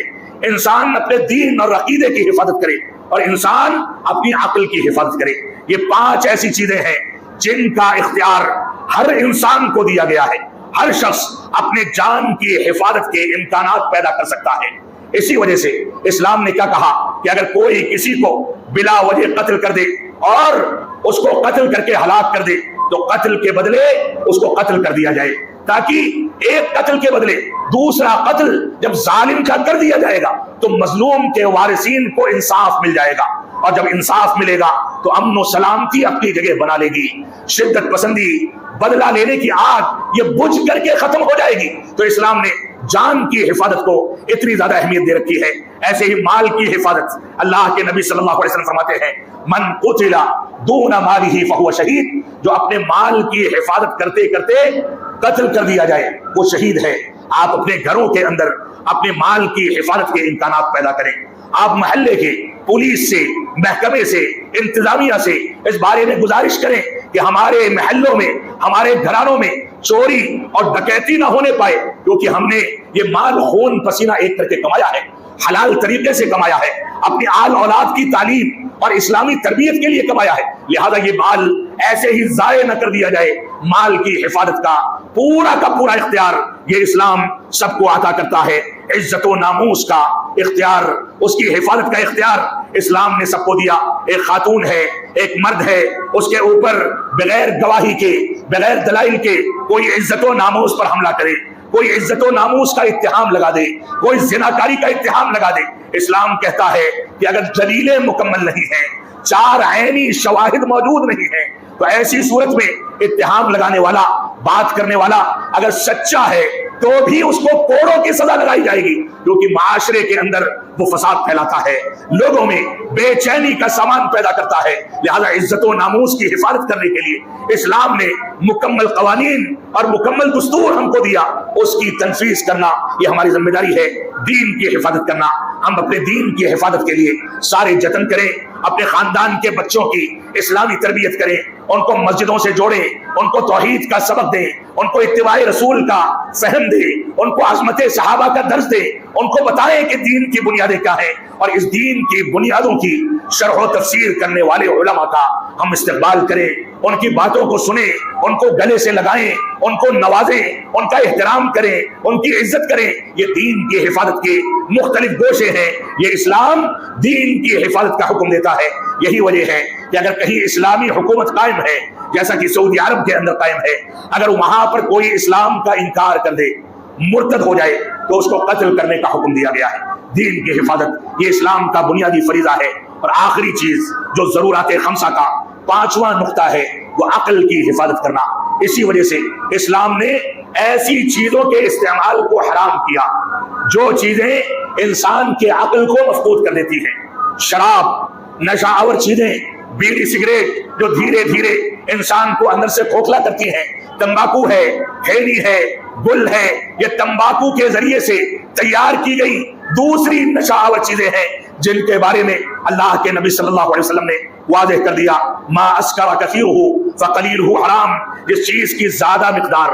انسان اپنے دین اور عقیدے کی حفاظت کرے، اور انسان اپنی عقل کی حفاظت کرے۔ یہ 5 ایسی چیزیں ہیں جن کا اختیار ہر انسان کو دیا گیا ہے۔ ہر شخص اپنے جان کی حفاظت کے امکانات پیدا کر سکتا ہے۔ اسی وجہ سے اسلام نے کیا کہا کہ اگر کوئی کسی کو بلا وجہ قتل کر دے اور اس کو قتل کر کے ہلاک کر دے تو قتل کے بدلے اس کو قتل کر دیا جائے، تاکہ ایک قتل کے بدلے دوسرا قتل جب ظالم کا کر دیا جائے گا تو مظلوم کے وارثین کو انصاف مل جائے گا، اور جب انصاف ملے گا تو امن و سلامتی اپنی جگہ بنا لے گی۔ شدت پسندی بدلہ لینے کی آگ یہ بجھ کر کے ختم ہو جائے گی. تو اسلام نے جان کی حفاظت کو اتنی زیادہ اہمیت دے رکھی ہے. ایسے ہی مال کی حفاظت, اللہ کے نبی صلی اللہ علیہ وسلم فرماتے ہیں من قتل دون مالہ فہو شہید, جو اپنے مال کی حفاظت کرتے کرتے قتل کر دیا جائے وہ شہید ہے. آپ اپنے گھروں کے اندر اپنے مال کی حفاظت کے امکانات پیدا کریں. آپ محلے کے پولیس سے, محکمے سے, انتظامیہ سے اس بارے میں گزارش کریں کہ ہمارے محلوں میں, ہمارے گھرانوں میں چوری اور ڈکیتی نہ ہونے پائے, کیونکہ ہم نے یہ مال خون پسینہ ایک کر کے کمایا ہے, حلال طریقے سے کمایا ہے, اپنی آل اولاد کی تعلیم اور اسلامی تربیت کے لیے کمایا ہے. لہذا یہ مال ایسے ہی ضائع نہ کر دیا جائے. مال کی حفاظت کا پورا اختیار یہ اسلام سب کو عطا کرتا ہے. عزت و ناموس کا اختیار, اس کی حفاظت کا اختیار اسلام نے سب کو دیا. ایک خاتون ہے, ایک مرد ہے, اس کے اوپر بغیر گواہی کے, بغیر دلائل کے کوئی عزت و ناموس پر حملہ کرے, کوئی عزت و ناموس کا اتہام لگا دے, کوئی زناکاری کا اتہام لگا دے, اسلام کہتا ہے کہ اگر دلیلیں مکمل نہیں ہیں, 4 عینی شواہد موجود نہیں ہیں, تو ایسی صورت میں اتہام لگانے والا, بات کرنے والا اگر سچا ہے تو بھی اس کو کوڑوں کی سزا لگائی جائے گی, کیونکہ معاشرے کے اندر وہ فساد پھیلاتا ہے, لوگوں میں بے چینی کا سامان پیدا کرتا ہے. لہذا عزت و ناموس کی حفاظت کرنے کے لیے اسلام نے مکمل قوانین اور مکمل دستور ہم کو دیا. اس کی تنفیذ کرنا یہ ہماری ذمہ داری ہے. دین کی حفاظت کرنا, ہم اپنے دین کی حفاظت کے لیے سارے جتن کریں. اپنے خاندان کے بچوں کی اسلامی تربیت کریں, ان کو مسجدوں سے جوڑیں, ان کو توحید کا سبق دیں, ان کو اتباع رسول کا فہم دیں, ان کو عظمت صحابہ کا درس دیں, ان کو بتائیں کہ دین کی بنیادیں کیا ہیں, اور اس دین کی بنیادوں کی شرح و تفسیر کرنے والے علماء کا ہم استقبال کریں, ان کی باتوں کو سنیں, ان کو گلے سے لگائیں, ان کو نوازیں, ان کا احترام کریں, ان کی عزت کریں. یہ دین کی حفاظت کے مختلف گوشے ہیں. یہ اسلام دین کی حفاظت کا حکم دیتا ہے. یہی وجہ ہے کہ اگر کہیں اسلامی حکومت قائم ہے, جیسا کہ سعودی عرب کے اندر قائم ہے, اگر وہاں پر کوئی اسلام کا انکار کر دے, مرتد ہو جائے, تو اس کو قتل کرنے کا حکم دیا گیا ہے. دین کی حفاظت یہ اسلام کا بنیادی فریضہ ہے. اور آخری چیز جو ضرورت خمسہ کا 5واں نقطہ ہے وہ عقل کی حفاظت کرنا. اسی وجہ سے اسلام نے ایسی چیزوں کے استعمال کو حرام کیا جو چیزیں انسان کے عقل کو مفقود کر دیتی ہیں. شراب, نشہ آور چیزیں, بیڑی سگریٹ جو دھیرے دھیرے انسان کو اندر سے کھوکھلا کرتی ہیں, تمباکو ہے, ہیلی ہے, گل ہے, یہ تمباکو کے ذریعے سے تیار کی گئی دوسری نشہ آور چیزیں ہیں جن کے بارے میں اللہ کے نبی صلی اللہ علیہ وسلم نے واضح کر دیا, ما اسکر کثیرہ فقلیلہ حرام. جس چیز کی زیادہ مقدار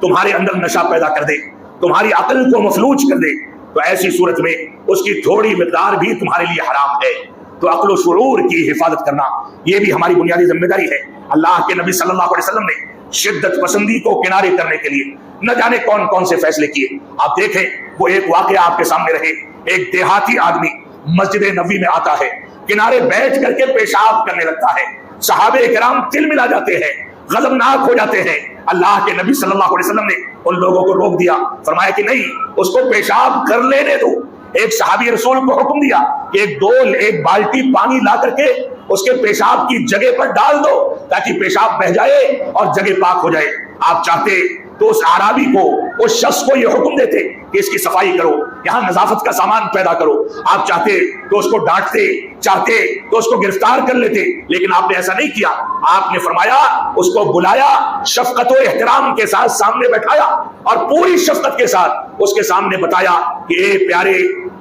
تمہارے اندر نشہ پیدا کر دے, تمہاری عقل کو مفلوج کر دے, تو ایسی صورت میں اس کی تھوڑی مقدار بھی تمہارے لیے حرام ہے. تو عقل و شعور کی حفاظت کرنا یہ بھی ہماری بنیادی ذمہ داری ہے. اللہ کے نبی صلی اللہ علیہ وسلم نے شدت پسندی کو کنارے کرنے کے لیے نہ جانے کون کون سے فیصلے کیے. آپ دیکھیں, وہ ایک واقعہ آپ کے سامنے رہے. ایک دیہاتی آدمی مسجد نبوی میں آتا ہے, کنارے بیٹھ کر کے پیشاب کرنے لگتا ہے. صحابہ کرام تل ملا جاتے ہیں, غضبناک ہو جاتے ہیں. اللہ کے نبی صلی اللہ علیہ وسلم نے ان لوگوں کو روک دیا, فرمایا کہ نہیں, اس کو پیشاب کر لینے دو. ایک صحابی رسول کو حکم دیا کہ ایک ڈول, ایک بالٹی پانی لا کر کے اس کے پیشاب کی جگہ پر ڈال دو تاکہ پیشاب بہ جائے اور جگہ پاک ہو جائے. آپ چاہتے تو اس اعرابی کو, اس شخص کو یہ حکم دیتے کہ اس کی صفائی کرو, یہاں نظافت کا سامان پیدا کرو. آپ چاہتے تو اس کو ڈانٹتے, چاہتے تو اس کو گرفتار کر لیتے, لیکن آپ نے ایسا نہیں کیا. آپ نے فرمایا, اس کو بلایا, شفقت و احترام کے ساتھ سامنے بیٹھایا اور پوری شفقت کے ساتھ اس کے سامنے بتایا کہ اے پیارے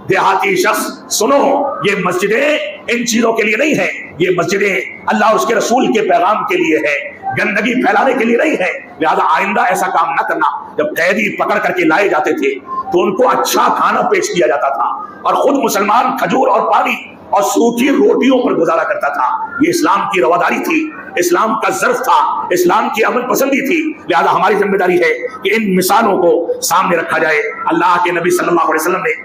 دیہاتی شخص, سنو, یہ مسجدیں ان چیزوں کے لیے نہیں ہیں. یہ مسجدیں اللہ اور اس کے رسول کے پیغام کے لیے ہے, گندگی پھیلانے کے لیے نہیں ہے. لہذا آئندہ ایسا کام نہ کرنا. جب قیدی پکڑ کر کے لائے جاتے تھے تو ان کو اچھا کھانا پیش کیا جاتا تھا, اور خود مسلمان کھجور اور پانی اور سوکھی روٹیوں پر گزارا کرتا تھا. یہ اسلام کی رواداری تھی, اسلام کا ظرف تھا, اسلام کی عمل پسندی تھی. لہذا ہماری ذمہ داری ہے کہ ان مثالوں کو سامنے رکھا جائے. اللہ کے نبی صلی اللہ علیہ وسلم نے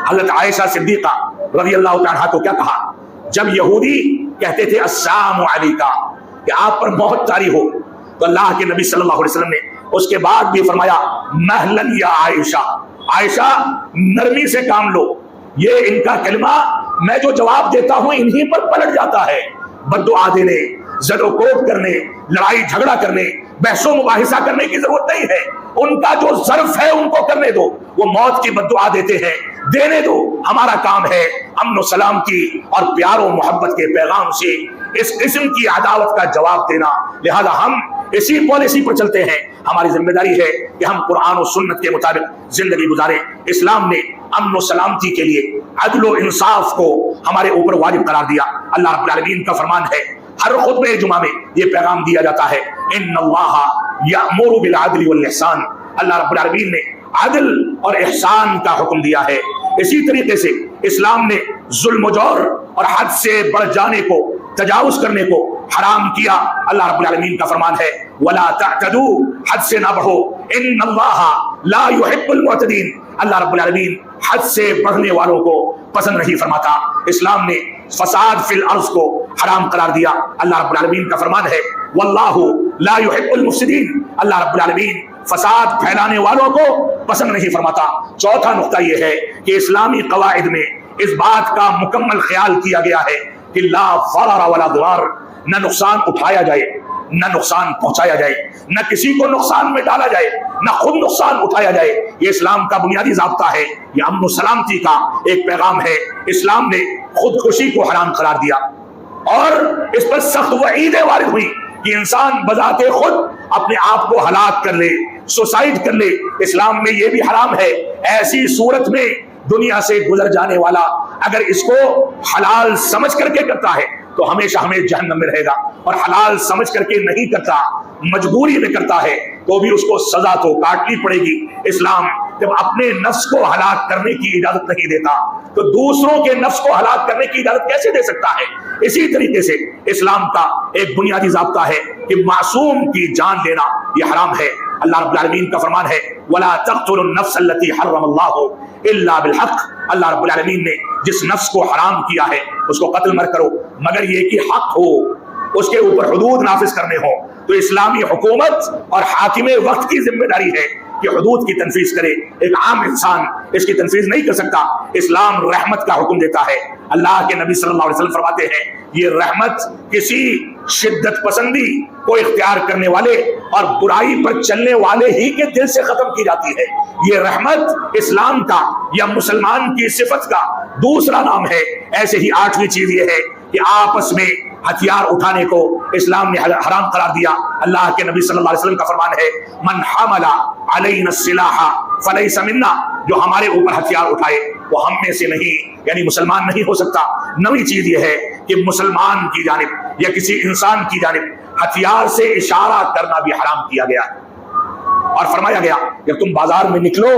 حضرت عائشہ صدیقہ رضی اللہ عنہا کو کیا کہا جب یہودی کہتے تھے السلام علیکہ, کہ آپ پر موت طاری ہو, تو اللہ کے نبی صلی اللہ علیہ وسلم نے اس کے بعد بھی فرمایا مہلن یا عائشہ, عائشہ نرمی سے کام لو. یہ ان کا کلمہ میں جو جواب دیتا ہوں انہی پر پلٹ جاتا ہے. بد دعا دینے, زد و کوب کرنے، لڑائی جھگڑا کرنے، بحث و مباحثہ کرنے کی ضرورت نہیں ہے. ان کا جو ظرف ہے ان کو کرنے دو. وہ موت کی بد دعا دیتے ہیں، دینے دو. ہمارا کام ہے امن و سلامتی اور پیار و محبت کے پیغام سے اس قسم کی عداوت کا جواب دینا. لہذا ہم اسی پالیسی پر چلتے ہیں. ہماری ذمہ داری ہے کہ ہم قرآن و سنت کے مطابق زندگی گزاریں. اسلام نے امن و سلامتی کے لیے عدل و انصاف کو ہمارے اوپر واجب قرار دیا. اللہ رب العالمین کا فرمان ہے، ہر خطبہ جمعہ میں یہ پیغام دیا جاتا ہے، ان اللہ یأمر بالعدل والاحسان. اللہ رب العالمین نے عدل اور احسان کا حکم دیا ہے. اسی طریقے سے اسلام نے ظلم و جور اور حد سے بڑھ جانے کو، تجاوز کرنے کو حرام کیا. اللہ رب العالمین کا فرمان ہے، ولا تعتدوا، حد سے نہ بڑھو، ان اللہ لا يحب المعتدین. اللہ رب العالمین حد سے بڑھنے والوں کو پسند نہیں فرماتا. اسلام نے فساد فی الارض کو حرام قرار دیا. اللہ رب العالمین کا فرمان ہے، واللہ لا يحب المفسدین. اللہ رب العالمین فساد پھیلانے والوں کو پسند نہیں فرماتا. چوتھا نقطہ یہ ہے کہ اسلامی قواعد میں اس بات کا مکمل خیال کیا گیا ہے کہ لا ضرر ولا ضرار، نہ نقصان اٹھایا جائے نہ نقصان پہنچایا جائے، نہ کسی کو نقصان میں ڈالا جائے نہ خود نقصان اٹھایا جائے. یہ اسلام کا بنیادی ضابطہ ہے. یہ امن و سلامتی کا ایک پیغام ہے. اسلام نے خودکشی کو حرام قرار دیا اور اس پر سخت وعیدیں وارد ہوئی کہ انسان بذات خود اپنے آپ کو ہلاک کر لے، سوسائڈ کر لے. اسلام میں یہ بھی حرام ہے. ایسی صورت میں دنیا سے گزر جانے والا اگر اس کو حلال سمجھ کر کے کرتا ہے تو ہمیشہ ہمیں جہنم میں رہے گا، اور حلال سمجھ کر کے نہیں کرتا، مجبوری میں کرتا ہے تو بھی اس کو سزا تو کاٹنی پڑے گی. اسلام جب اپنے نفس کو ہلاک کرنے کی اجازت نہیں دیتا تو دوسروں کے نفس کو ہلاک کرنے کی اجازت کیسے دے سکتا ہے؟ اسی طریقے سے اسلام کا ایک بنیادی ضابطہ ہے کہ معصوم کی جان لینا یہ حرام ہے. اللہ رب العالمین کا فرمان ہے، وَلَا تَقْتُلُوا النَّفْسَ الَّتِي حَرَّمَ اللَّهُ إِلَّا بِالْحَقِّ. اللہ رب العالمین نے جس نفس کو حرام کیا ہے اس کو قتل مت کرو مگر یہ کہ حق ہو، اس کے اوپر حدود نافذ کرنے ہو. تو اسلامی حکومت اور حاکم وقت کی ذمہ داری ہے کہ حدود کی تنفیذ کرے. ایک عام انسان اس کی تنفیذ نہیں کر سکتا. اسلام رحمت کا حکم دیتا ہے. اللہ کے نبی صلی اللہ علیہ وسلم فرماتے ہیں، یہ رحمت کسی شدت پسندی کو اختیار کرنے والے اور برائی پر چلنے والے ہی کے دل سے ختم کی جاتی ہے. یہ رحمت اسلام کا یا مسلمان کی صفت کا دوسرا نام ہے. ایسے ہی آٹھویں چیز یہ ہے کہ آپس میں ہتھیار اٹھانے کو اسلام نے حرام قرار دیا. اللہ کے نبی صلی اللہ علیہ وسلم کا فرمان ہے، من حمل علینا السلاح فلیس منا. جو ہمارے اوپر ہتھیار اٹھائے وہ ہم میں سے نہیں، یعنی مسلمان نہیں ہو سکتا. نویں چیز یہ ہے کہ مسلمان کی جانب یا کسی انسان کی جانب ہتھیار سے اشارہ کرنا بھی حرام کیا گیا ہے. اور فرمایا گیا جب تم بازار میں نکلو،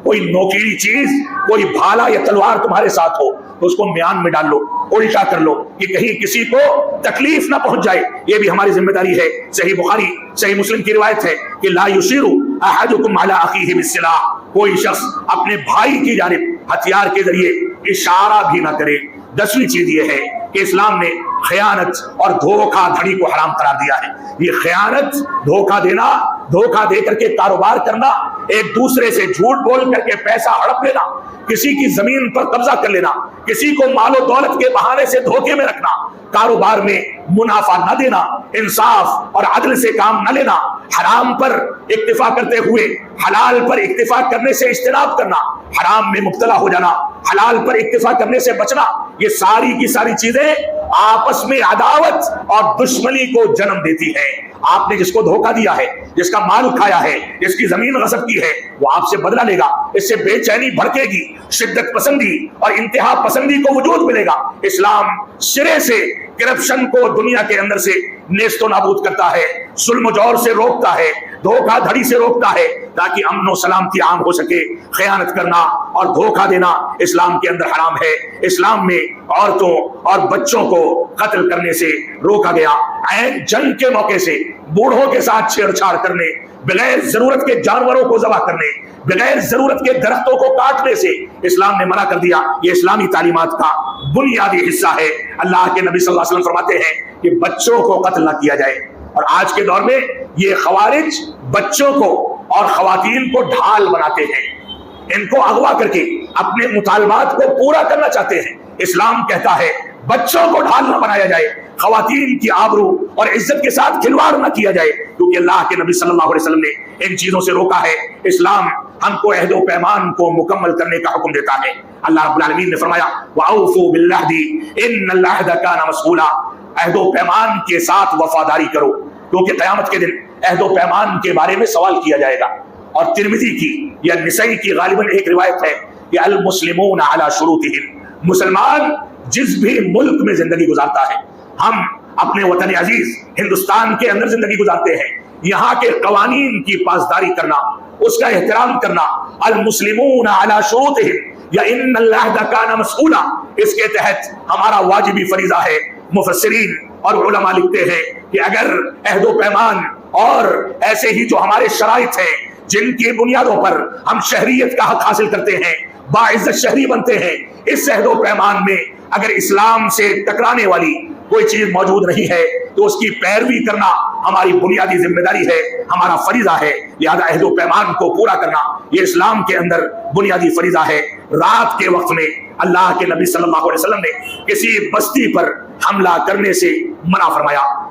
کوئی نوکیلی چیز، کوئی بھالا یا تلوار تمہارے ساتھ ہو تو اس کو میان میں ڈال لو، الٹا کر لو کہ کہیں کسی کو تکلیف نہ پہنچ جائے. یہ بھی ہماری ذمہ داری ہے. صحیح بخاری صحیح مسلم کی روایت ہے کہ لا یشیر احدکم علی اخیہ بالسلاح. کوئی شخص اپنے بھائی کی جانب ہتھیار کے ذریعے اشارہ بھی نہ کرے. 10ویں چیز یہ ہے کہ اسلام نے خیانت اور دھوکہ دھڑی کو حرام قرار دیا ہے. یہ خیانت، دھوکہ دینا، دھوکہ دے کر کے کاروبار کرنا، ایک دوسرے سے جھوٹ بول کر کے پیسہ ہڑپ لینا، کسی کی زمین پر قبضہ کر لینا، کسی کو مال و دولت کے بہانے سے دھوکے میں رکھنا، کاروبار میں منافع نہ دینا، انصاف اور عدل سے کام نہ لینا، حرام پر اکتفا کرتے ہوئے حلال پر اکتفا کرنے سے اجتناب کرنا، حرام میں مبتلا ہو جانا، حلال پر اکتفا کرنے سے بچنا، یہ ساری کی ساری چیزیں آپس میں عداوت اور دشمنی کو جنم دیتی ہے. آپ نے جس کو دھوکہ دیا ہے، جس کا مال کھایا ہے، جس کی زمین غصب کی ہے، وہ آپ سے بدلہ لے گا. اس سے بے چینی بھڑکے گی، شدت پسندی اور انتہا پسندی کو وجود ملے گا. اسلام سرے سے کرپشن کو دنیا کے اندر سے نیست و نابود کرتا ہے، ظلم و جور سے روکتا ہے، دھوکہ دھڑی سے روکتا ہے تاکہ امن و سلامتی عام ہو سکے. خیانت کرنا اور دھوکہ دینا اسلام کے اندر حرام ہے. اسلام میں عورتوں اور بچوں کو قتل کرنے سے روکا گیا. عین جنگ کے موقع سے بوڑھوں کے ساتھ چھیڑ چھاڑ کرنے، بغیر ضرورت کے جانوروں کو ذبح کرنے، بغیر ضرورت کے درختوں کو کاٹنے سے اسلام نے منع کر دیا. یہ اسلامی تعلیمات کا بنیادی حصہ ہے. اللہ کے نبی صلی اللہ علیہ وسلم فرماتے ہیں کہ بچوں کو قتل نہ کیا جائے. اور آج کے دور میں یہ خوارج بچوں کو اور خواتین کو ڈھال بناتے ہیں، ان کو اغوا کر کے اپنے مطالبات کو پورا کرنا چاہتے ہیں. اسلام کہتا ہے بچوں کو ڈھال نہ بنایا جائے، خواتین کی آبرو اور عزت کے ساتھ کھلواڑ نہ کیا جائے، کیونکہ اللہ کے نبی صلی اللہ علیہ وسلم نے ان چیزوں سے روکا ہے۔ اسلام ہم کو عہد و پیمان کو مکمل کرنے کا حکم دیتا ہے۔ اللہ رب العالمین نے فرمایا وَأَوْفُوا بِالْعَهْدِ إِنَّ الْعَهْدَ كَانَ مَسْئُولًا، عہد و پیمان کے ساتھ وفاداری کرو، کیونکہ قیامت کے دن عہد و پیمان کے بارے میں سوال کیا جائے گا۔ اور ترمذی کی یا نسائی کی غالباً ایک روایت ہے کہ المسلمون علی شروطہم، مسلمان جس بھی ملک میں زندگی گزارتا ہے، ہم اپنے وطن عزیز ہندوستان کے اندر زندگی گزارتے ہیں، یہاں کے قوانین کی پاسداری کرنا، اس کا احترام کرنا، المسلمون علی شروطہم یا ان العہد کان مسئولا، اس کے تحت ہمارا واجبی فریضہ ہے۔ مفسرین اور علماء لکھتے ہیں کہ اگر عہد و پیمان اور ایسے ہی جو ہمارے شرائط ہیں جن کی بنیادوں پر ہم شہریت کا حق حاصل کرتے ہیں، باعزت شہری بنتے ہیں، اس عہد و پیمان میں اگر اسلام سے ٹکرانے والی کوئی چیز موجود نہیں ہے تو اس کی پیروی کرنا ہماری بنیادی ذمہ داری ہے، ہمارا فریضہ ہے۔ لہذا عہد و پیمان کو پورا کرنا یہ اسلام کے اندر بنیادی فریضہ ہے۔ رات کے وقت میں اللہ کے نبی صلی اللہ علیہ وسلم نے کسی بستی پر حملہ کرنے سے منع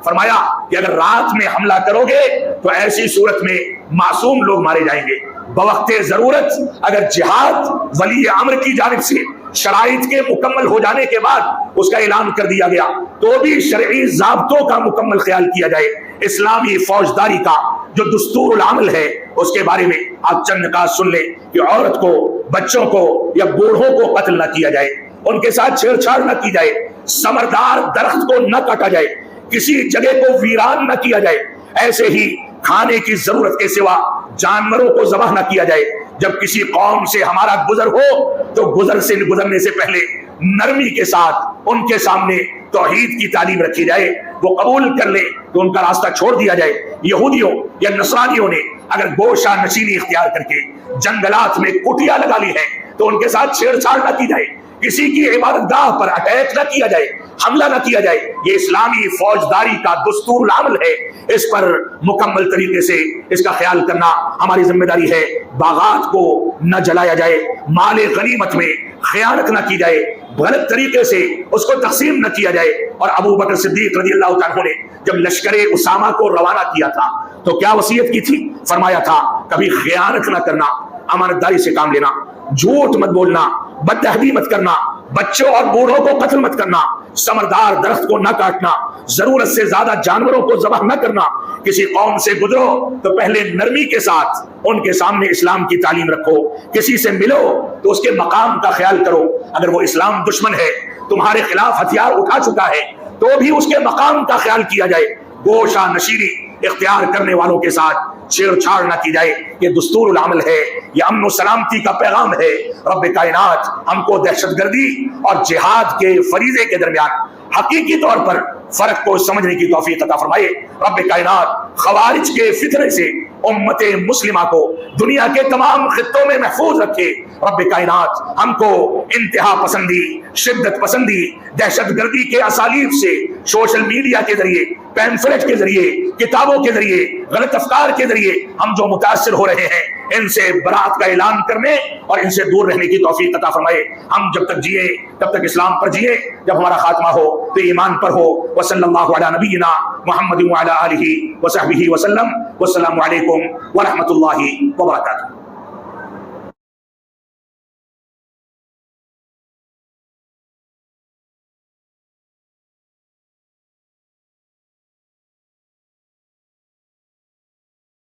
فرمایا کہ اگر رات میں حملہ کرو گے تو ایسی صورت میں معصوم لوگ مارے جائیں گے۔ بوقت ضرورت اگر جہاد ولی امر کی جانب سے شرائط کے مکمل ہو جانے کے بعد اس کا اعلان کر دیا گیا تو بھی شرعی ضابطوں کا مکمل خیال کیا جائے۔ اسلامی فوجداری کا جو دستور العمل ہے اس کے بارے میں آپ چند نکات سن لیں کہ عورت کو، بچوں کو یا بوڑھوں کو قتل نہ کیا جائے، ان کے ساتھ چھیڑ چھاڑ نہ کی جائے، ثمردار درخت کو نہ کاٹا جائے، کسی جگہ کو ویران نہ کیا جائے، ایسے ہی کھانے کی ضرورت کے سوا جانوروں کو ذبح نہ کیا جائے۔ جب کسی قوم سے ہمارا گزر ہو تو گزرنے سے پہلے نرمی کے ساتھ ان کے سامنے توحید کی تعلیم رکھی جائے، وہ قبول کر لیں تو ان کا راستہ چھوڑ دیا جائے۔ یہودیوں یا نصرانیوں نے اگر گوشہ نشینی اختیار کر کے جنگلات میں کٹیاں لگا لی ہیں تو ان کے ساتھ چھیڑ چھاڑ نہ کی جائے، کسی کی عبادت گاہ پر اٹیک نہ کیا جائے، حملہ نہ کیا جائے۔ یہ اسلامی فوجداری کا دستور العمل ہے، اس پر مکمل طریقے سے اس کا خیال کرنا ہماری ذمہ داری ہے۔ باغات کو نہ جلایا جائے، مال غنیمت میں خیانت نہ کی جائے، غلط طریقے سے اس کو تقسیم نہ کیا جائے۔ اور ابو بکر صدیق رضی اللہ تعالیٰ عنہ نے جب لشکر اسامہ کو روانہ کیا تھا تو کیا وصیت کی تھی؟ فرمایا تھا کبھی خیانت نہ کرنا، امانت داری سے کام لینا، جھوٹ مت بولنا، بدعہدی مت کرنا، بچوں اور بوڑھوں کو قتل مت کرنا، ثمردار درخت کو نہ کاٹنا، ضرورت سے زیادہ جانوروں کو ذبح نہ کرنا۔ کسی قوم سے گزرو تو پہلے نرمی کے ساتھ ان کے سامنے اسلام کی تعلیم رکھو، کسی سے ملو تو اس کے مقام کا خیال کرو۔ اگر وہ اسلام دشمن ہے، تمہارے خلاف ہتھیار اٹھا چکا ہے تو بھی اس کے مقام کا خیال کیا جائے۔ گوشہ نشینی اختیار کرنے والوں کے ساتھ چھیڑ چھاڑ نہ کی جائے، یہ دستور العمل ہے، یہ امن و سلامتی کا پیغام ہے۔ رب کائنات ہم کو دہشت گردی اور جہاد کے فریضے کے درمیان حقیقی طور پر فرق کو سمجھنے کی توفیق عطا فرمائے۔ رب کائنات خوارج کے فتنے سے امت مسلمہ کو دنیا کے تمام خطوں میں محفوظ رکھے۔ رب کائنات ہم کو انتہا پسندی، شدت پسندی، دہشت گردی کے اسالیب سے سوشل میڈیا کے ذریعے، پیمفلٹ کے ذریعے، کتابوں کے ذریعے، غلط افکار کے ذریعے ہم جو متاثر ہو رہے ہیں، ان سے برات کا اعلان کرنے اور ان سے دور رہنے کی توفیق عطا فرمائے۔ ہم جب تک جیے تب تک اسلام پر جیے، جب ہمارا خاتمہ ہو تو ایمان پر ہو۔ وصلی اللہ علی نبینا محمد وعلی آلہ وصحبہ وسلم۔ والسلام علیکم ورحمۃ اللہ وبرکاتہ۔